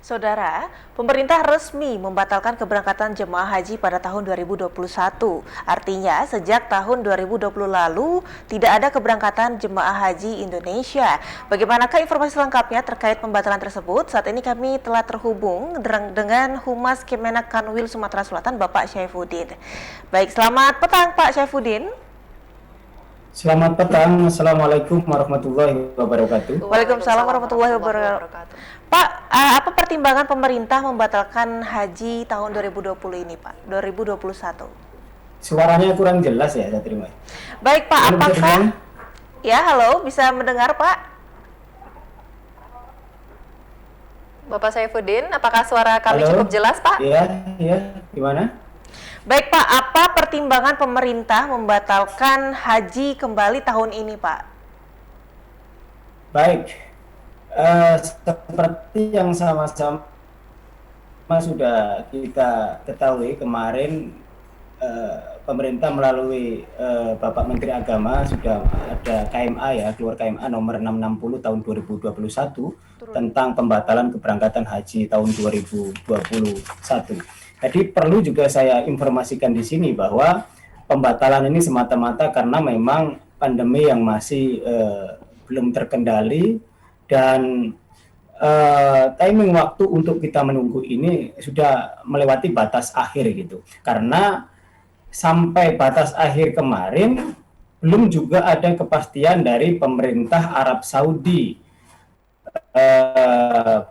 Saudara, pemerintah resmi membatalkan keberangkatan jemaah haji pada tahun 2021. Artinya, sejak tahun 2020 lalu, tidak ada keberangkatan jemaah haji Indonesia. Bagaimanakah informasi lengkapnya terkait pembatalan tersebut? Saat ini kami telah terhubung dengan Humas Kemenak Kanwil Sumatera Selatan, Bapak Syaifuddin. Baik, selamat petang Pak Syaifuddin. Selamat petang, Assalamualaikum warahmatullahi wabarakatuh. Waalaikumsalam warahmatullahi wabarakatuh. Pak, apa pertimbangan pemerintah membatalkan haji tahun 2020 ini, Pak? 2021. Suaranya kurang jelas ya, saya terima. Baik, Pak, apakah... Ya, halo, bisa mendengar, Pak? Bapak Syaifuddin, apakah suara kami cukup jelas, Pak? Iya, gimana? Baik, Pak, apa pertimbangan pemerintah membatalkan haji kembali tahun ini, Pak? Baik, seperti yang sama-sama sudah kita ketahui kemarin, pemerintah melalui Bapak Menteri Agama sudah ada KMA ya, keluar KMA nomor 660 tahun 2021 tentang pembatalan keberangkatan haji tahun 2021. Jadi perlu juga saya informasikan di sini bahwa pembatalan ini semata-mata karena memang pandemi yang masih belum terkendali dan timing waktu untuk kita menunggu ini sudah melewati batas akhir gitu. Karena sampai batas akhir kemarin belum juga ada kepastian dari pemerintah Arab Saudi.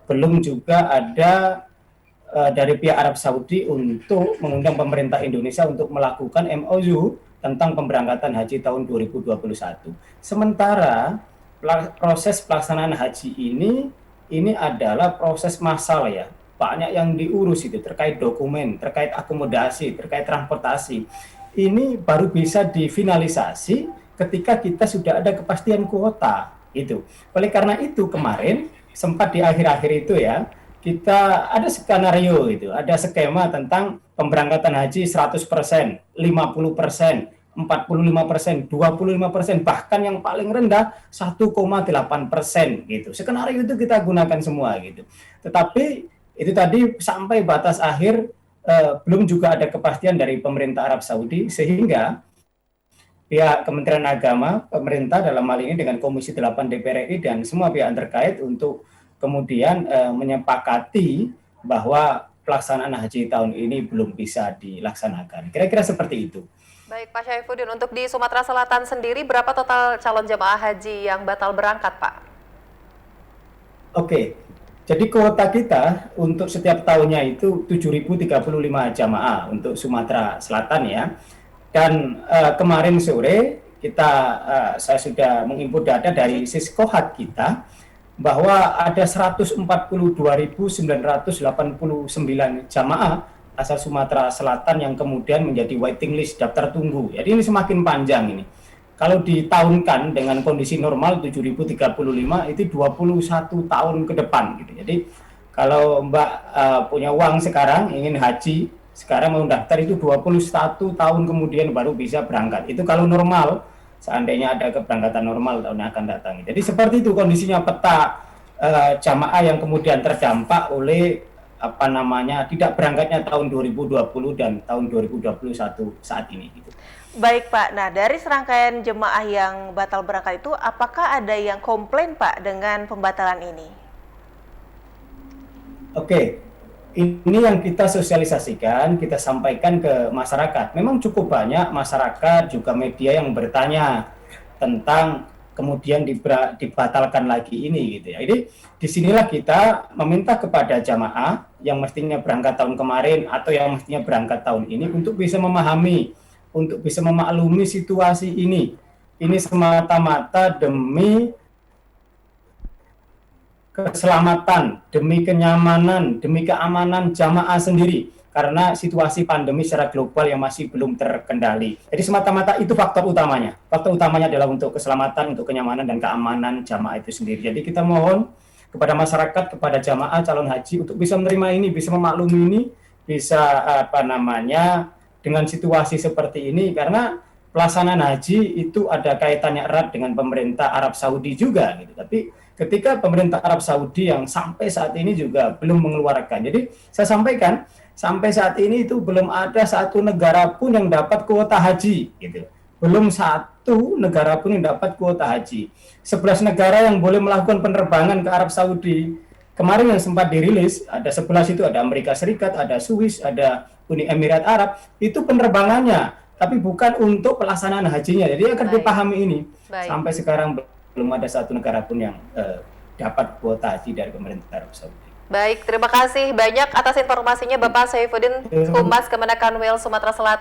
Belum juga ada dari pihak Arab Saudi untuk mengundang pemerintah Indonesia untuk melakukan MOU tentang pemberangkatan haji tahun 2021. Sementara proses pelaksanaan haji ini adalah proses massal ya. Banyak yang diurus itu terkait dokumen, terkait akomodasi, terkait transportasi. Ini baru bisa difinalisasi ketika kita sudah ada kepastian kuota itu. Oleh karena itu kemarin sempat di akhir-akhir itu ya, kita ada skenario itu, ada skema tentang pemberangkatan haji 100%, 50%, 45%, 25%, bahkan yang paling rendah 1,8% gitu. Skenario itu kita gunakan semua gitu. Tetapi itu tadi sampai batas akhir belum juga ada kepastian dari pemerintah Arab Saudi, sehingga pihak Kementerian Agama, pemerintah dalam hal ini dengan Komisi 8 DPR RI dan semua pihak terkait untuk kemudian menyepakati bahwa pelaksanaan haji tahun ini belum bisa dilaksanakan. Kira-kira seperti itu. Baik, Pak Syaifuddin, untuk di Sumatera Selatan sendiri berapa total calon jemaah haji yang batal berangkat, Pak? Oke, jadi kuota kita untuk setiap tahunnya itu 7.035 jamaah untuk Sumatera Selatan ya. Dan kemarin sore saya sudah menginput data dari Siskohat kita, bahwa ada 142.989 jamaah asal Sumatera Selatan yang kemudian menjadi waiting list, daftar tunggu. Jadi ini semakin panjang ini. Kalau ditahunkan dengan kondisi normal 7.035 itu 21 tahun ke depan gitu. Jadi kalau Mbak punya uang sekarang ingin haji, sekarang mau daftar itu 21 tahun kemudian baru bisa berangkat. Itu kalau normal, seandainya ada keberangkatan normal tahun yang akan datang. Jadi seperti itu kondisinya peta jamaah yang kemudian terdampak oleh tidak berangkatnya tahun 2020 dan tahun 2021 saat ini gitu. Baik, Pak. Nah, dari serangkaian jemaah yang batal berangkat itu, apakah ada yang komplain, Pak, dengan pembatalan ini? Oke, ini yang kita sosialisasikan, kita sampaikan ke masyarakat. Memang cukup banyak masyarakat juga media yang bertanya tentang kemudian dibatalkan lagi ini gitu ya. Jadi disinilah kita meminta kepada jamaah yang mestinya berangkat tahun kemarin atau yang mestinya berangkat tahun ini untuk bisa memahami, untuk bisa memaklumi situasi ini. Ini semata-mata demi keselamatan, demi kenyamanan, demi keamanan jamaah sendiri. Karena situasi pandemi secara global yang masih belum terkendali. Jadi semata-mata itu faktor utamanya. Faktor utamanya adalah untuk keselamatan, untuk kenyamanan dan keamanan jamaah itu sendiri. Jadi kita mohon kepada masyarakat, kepada jamaah calon haji untuk bisa menerima ini, bisa memaklumi ini, bisa dengan situasi seperti ini, karena pelaksanaan haji itu ada kaitannya erat dengan pemerintah Arab Saudi juga gitu. Tapi ketika pemerintah Arab Saudi yang sampai saat ini juga belum mengeluarkan. Jadi saya sampaikan, sampai saat ini itu belum ada satu negara pun yang dapat kuota haji, gitu. Belum satu negara pun yang dapat kuota haji. 11 negara yang boleh melakukan penerbangan ke Arab Saudi. Kemarin yang sempat dirilis, ada 11 itu, ada Amerika Serikat, ada Swiss, ada Uni Emirat Arab, itu penerbangannya, tapi bukan untuk pelaksanaan hajinya. Jadi akan dipahami ini. Sampai sekarang belum ada satu negara pun yang dapat kuota haji dari pemerintah Arab Saudi. Baik, terima kasih banyak atas informasinya Bapak Saifuddin, Humas Kemenakan Sumatera Selatan.